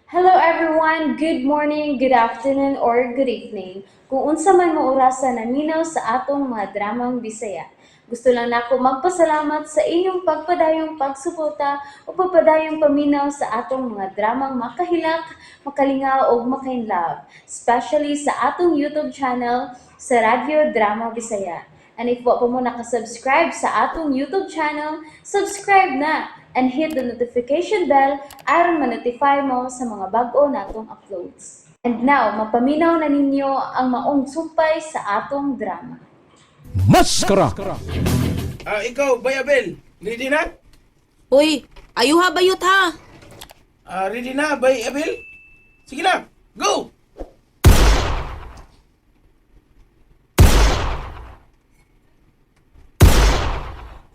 Hello everyone, good morning, good afternoon, or good evening. Kung unsa man mo orasan naminaw sa atong mga dramang Bisaya. Gusto lang nako magpasalamat sa inyong pagpadayong pagsuporta o pagpadayong paminaw sa atong mga dramang makahilak, makalingaw o makainlove, especially sa atong YouTube channel sa Radyo Drama Bisaya. And if wa pa mo nakasubscribe sa atong YouTube channel, subscribe na and hit the notification bell aron ma-notify mo sa mga bag-o natong uploads. And now, mapaminaw na ninyo ang maong sumpay sa atong drama. Maskara! Ikaw, Bayabel, ready na? Uy, ayuha bayot ha. Ready na, Bayabel? Sige na, go!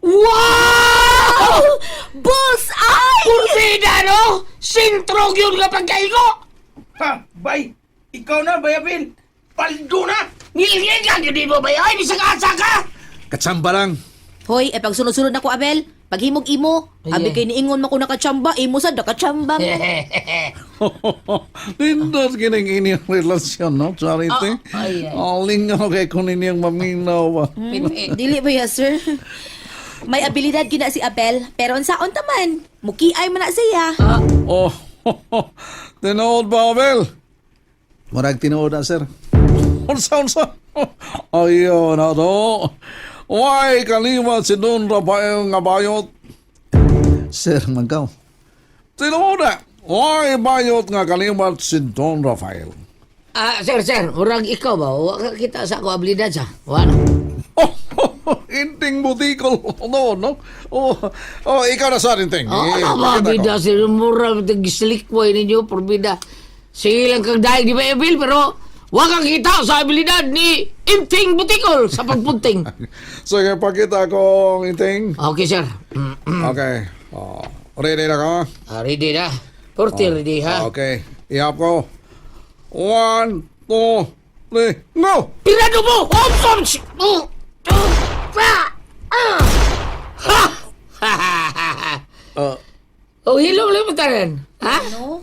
Wow! Bullseye! Kurbida no! Sintrog yun nga pagkaigo! Ha, Bay, ikaw na, Bayabel. Paldo na! Ngilingin ka, hindi mo ba yun? Isang asa ka! Katsamba lang. Hoy, pag sunod-sunod na ko, Abel. Paghimog imo. Abi kay niingon mo ko nakatsamba, imo sad nakatsamba. Pindot kining inyong relasyon, no, Charity? Lingaw kay kung inyong maminaw. Dili ba ya, sir? May abilidad gina si Abel, pero unsaon taman? Mukiay man na siya. Oh, tinood ba, Abel? Marag tinood na, sir. Unsa? Ayaw na to. Why kalimat si Don Rafael nga bayot? Sir, magkaw. Tinood na. Why bayot nga kalimat si Don Rafael? Sir, murag ikaw ba? Wala ka kita sa ako abilidad sa? Wala. Inting butikol. No? Ikaw na sa Inting. Ano ba, bida? Sir, murag nag-slickboy ninyo, porbida. Sige lang kang dahil di ba, Emil, pero wala kang kita sa abilidad ni Inting Butikol sa pagpunting. Sige, pakita ko, Inting. Okay, sir. Okay. Ready na ka? Ready na. Porti ready, ha? Okay. Ihap ko. 1, 2, 3, go! Pirado mo! Opsom! Oh, hilo lang mo tanan. Ha? Ano?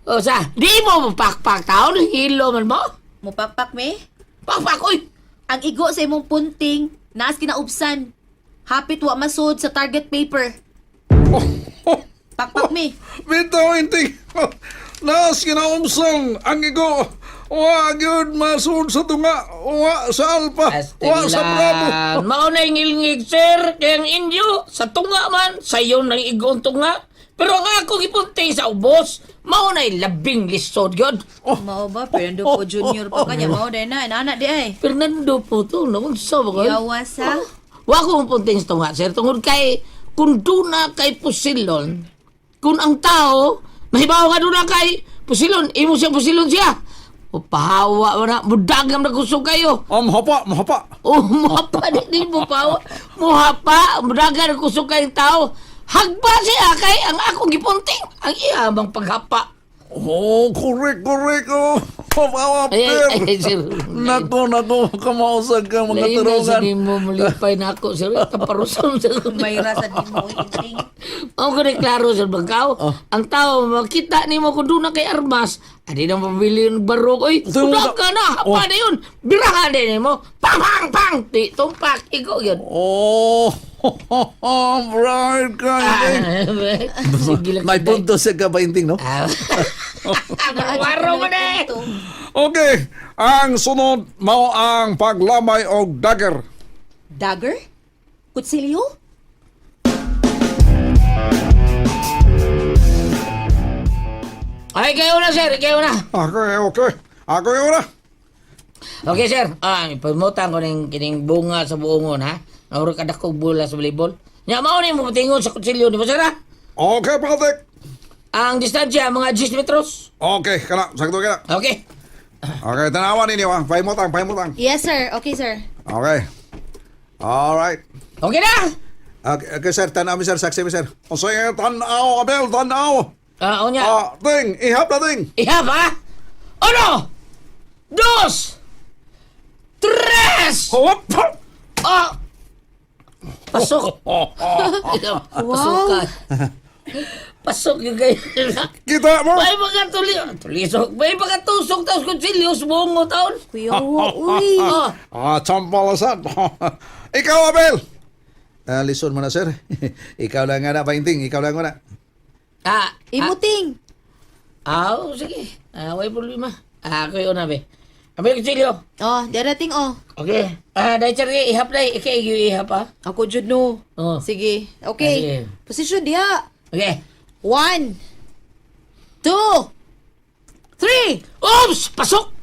O sa, di mo mapakpak taon, hilo man mo? Mupakpak me? Pakpak, uy! Ang igo sa imong punting, naas kinaubsan. Hapit wa masod sa target paper. Pakpak me. Bitaw, Inting. Nas kinaumsang ang igo. Wa gyud masud sa tunga. Wa sa alpa. Wa sa bravo. Mauna yung ilingig, sir, kaya ang inyo, sa tunga man, sayo ng igong tunga. Pero ang ako ipunting sa ubos, mauna yung labing lisod yun. Mao ba? Fernando po Junior pa kanya. Mao din na. Inanak di ay. Fernando po to, naman sa ba kayo? Yawas ha? Wa ko mapunting sa tunga, sir. Tungod kay, kung doon na kay Pusilon, kung ang tao, mahibaw ka doon na kay Pusilon, imo siyang Pusilon siya. O pahawa mo na, budagam na gusto kayo. Mahapa. O muhapa, di mo pahawa. Muhapa, budagam na gusto kayong tao. Hagba siya kay ang akong gipunting, ang iyamang paghapa. Oh, correct. Mawa, Ay, sir. Nako, kamausag ka mga Lain na sa turungan. mo malipay na ako, sir. Kaparuson, sir. May rasa di mo iting. Ang ko klaro sa bangkaw, ang tao makita ni mo kung doon na kay Armas, adi na mabili yung barok, oy, sudak ka na, hapa na yun, birahan din mo, pang, di, tumpak, ikaw yun. Oh, right ka, Inting. Sige lang. May punto siya ka ba, Inting, no? Waro mo na eh. Okay, ang sunod mao ang paglamay og dagger. Dagger? Kutsilyo? Ay, kayo na, sir, kayo na. Okay. Ako yun na. Okay, sir, ipamutan ko ng kining bunga sa buongon, ha? Nauro ka dakog bula sa volleyball. Nya, mauna mo patingon sa kutsilyo, di ba, sir, ha? Okay, Patek. Ang distansya, mga 10 metros. Okay, sakto ka na. Okay. Okay, tanawan ninyo ha. Pahimutang. Yes, sir. Okay, sir. Okay. Alright. Okay na! Okay, sir. Tanaw mi, sir. Saksi mi, sir. O sige, tanaw, Abel, tanaw. Unya. Ting, ihap na, ting. Ihap, ha? Uno! Dos! Tres! Hop! Pasok! Wow. Pasukan. Pasok yung kayo. Kita mo? May mga tulisok. May mga tusok taos kutsilyo sa buong mo taon. Kuya, uy. Champalasan. Ikaw, Abel! Listen mo na, sir. Ikaw lang nga na, painting. Ikaw lang nga na. Imuting. Sige. May problema. Ako yun, Abe. Abe, kutsilyo. Oh, darating oh. Okay. Dahil charge, ihap na. Ihap, ha? Ako jud no. Oh. Sige. Okay. Sige. Posisyon diha. Okay. 1 2 3. Oops! Pasok!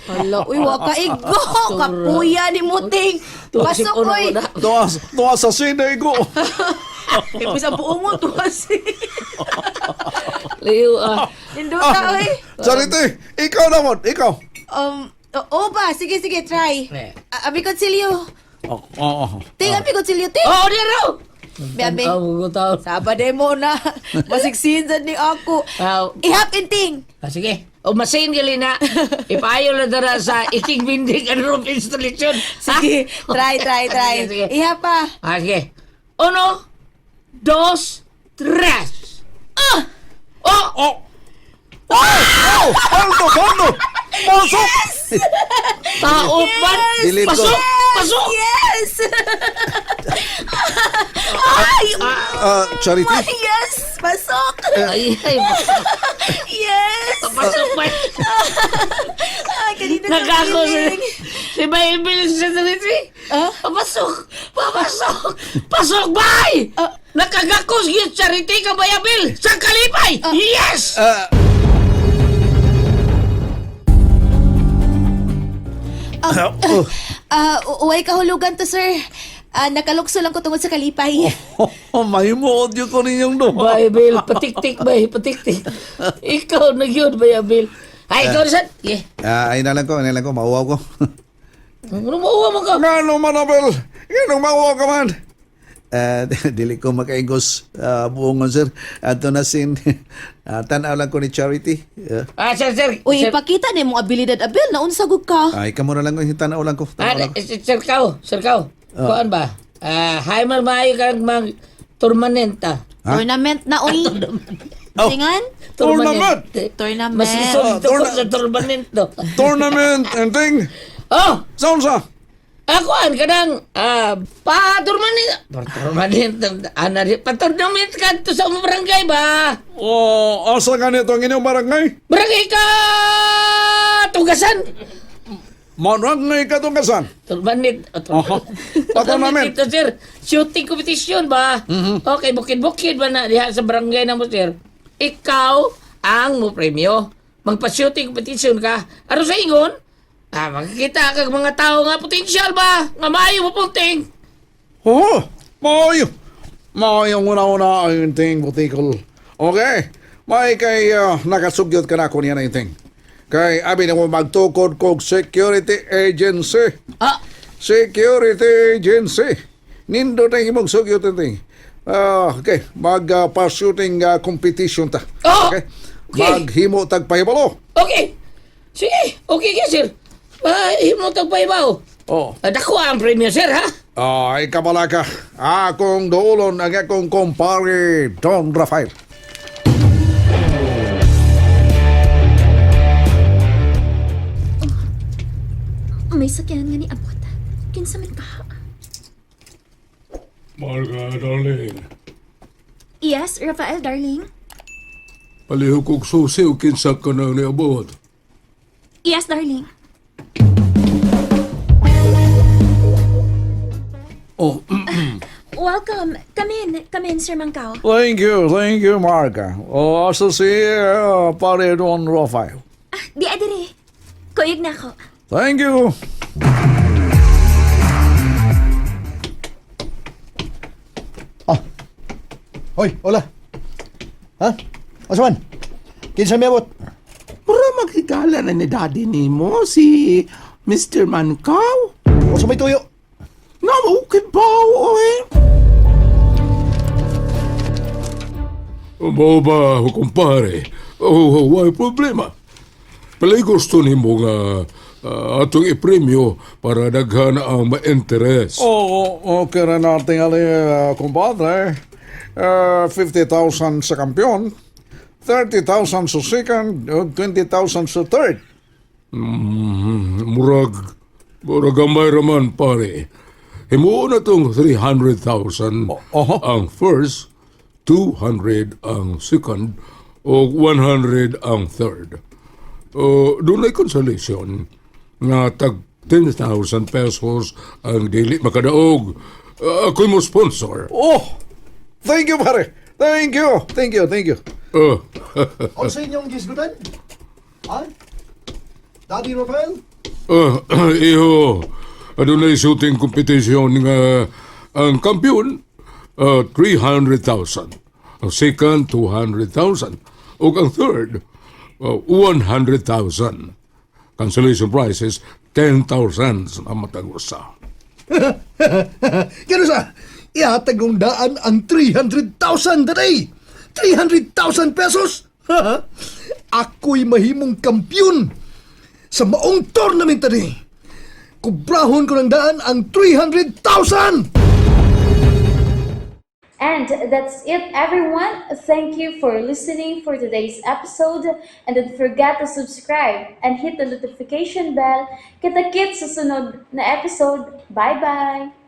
Hala, uy, wa ka igo. Kapuya ni Muting. Tuwasik Pasok, ko na uy. ko na. Tuwa sa sinay ko. Ipis ang buong mo, tuwasi. Liyo, Nindo na, uy. Charity, ikaw naman. Ikaw. Ba? Sige, try. Abi konsilyo. Oo. Ting, abi konsilyo, ting. Oh, di raw! Biabe. Ko taon. Sabad mo na. Masiksinsan ni ako. Ihap inting. Sige. O masin gali na. Ipayo na dara sa iking binding and roof installation. Sige, try. Sige. Ihap pa. Sige. 1, 2, 3. Oh! Paldo! Pasok! Tao man! Delete ko. Pasok! Yes! Ay! Charity? Yes! Pasok! Ay, pasok. Yes! Pasok ba? Ay, kanina Nagkako feeling. si Baybel sa Charity. Pasok! Pasok, bay! Nakagakos yung Charity ka, Bayabil! Sa Kalipay! Yes! Uway kahulugan to, sir. Nakalukso lang ko tungod sa kalipay. May mood yun ko ninyong do. Bayabil, patiktik, patiktik. Ikaw na yun, Bayabil. Ay, ikaw na saan? Yeah. Ay na lang ko. Mauwaw ko. Ano mauwa mo ka? Ngano man, Abel? Ngano mauwaw ka man? Dili ko makaingos buongon, sir. Ato na sin tanaw lang ko ni Charity. Sir. Uy, Sir, ipakita ni mong abilidad, Abel. Naunsagog ka. Ay, kamo na lang ko. Tanaw lang ko. Sir Kao. Kuan ba? Hay man maayo kang mag tournamenta. Tournament na, uy. Singan? Tournament? Tournament. Mas isolito ko sa tournamento. Tournament and thing. Oh! Saan sa? Akuan kadang pa-tournament ka to sa umong barangay ba? Asa ka nito ang inyong barangay? Barangay ka tugasan. Barangay Katungasan. Tournament. Tournament. Ito, sir. Shooting competition ba? Okay, bukid-bukid ba na diha sa barangay na mo, sir? Ikaw ang mo premyo. Magpa-shooting competition ka. Ano sa ingon? Makikita kag mga tao nga potensyal ba? Nga maayo mo punting. Maayo. Maayo una-una ang ting butikol. Okay. May kay nakasugyot ka na ko niya na yung ting. Kay abi na mo magtukod kog security agency. Security agency. Nindo na imong sugyot yung ting. Okay. Mag-pa-shooting competition ta. Okay. Maghimo tagpahibalo. Okay. Sige. Okay ka, sir. Himo tagpaibaw. Dako ang premyo, sir, ha? Ay, kabala ka. Akong doolon ang akong kumpare Don Rafael. May sakyanan nga ni Abot. Kinsa man ka? Marga, darling. Yes, Rafael, darling. Palihog kong susi o kinsa ka na niabot. Yes, darling. Welcome. Come in, Sir Mangkao. Thank you, Marga. Asa si pare Don Rafael. Di adire. Kuyog na ako. Thank you. Hoy, hola. Ha? Asa man? Kinsa may abot? Para makikala na ni daddy ni mo si Mr. Mankaw. Asa may tuyo? Nga okay ba, oy? Mao ba, kumpare? Why problema? Palay gusto ni mo nga atong ipremyo para daghan ang ma-interest. Okay na natin ali, compadre. 50,000 sa kampiyon, 30,000 sa second, o 20,000 sa third. Murag gamay raman, pare. Himuo na tong 300,000 Oho. ang first, 200 ang second, o 100 ang third. Doon ay consolation nga tag 10,000 pesos ang dili makadaog. Ako'y mo sponsor. Oh, thank you, pare. Thank you. O sa inyong gisgutan? Ha? Daddy Rafael? Iho, adunay shooting competition nga ang kampiyon 300,000. Ang second 200,000. Ug ang third 100,000. Cancellation prices 10,000 sa matagusa. Kano sa? Ihatag ng daan ang 300,000 today! 300,000 pesos? Ako'y mahimong kampiyon sa maong tournament today. Kubrahon ko ng daan ang 300,000! And that's it, everyone. Thank you for listening for today's episode. And don't forget to subscribe and hit the notification bell. Kita-kits sa sunod na episode. Bye-bye!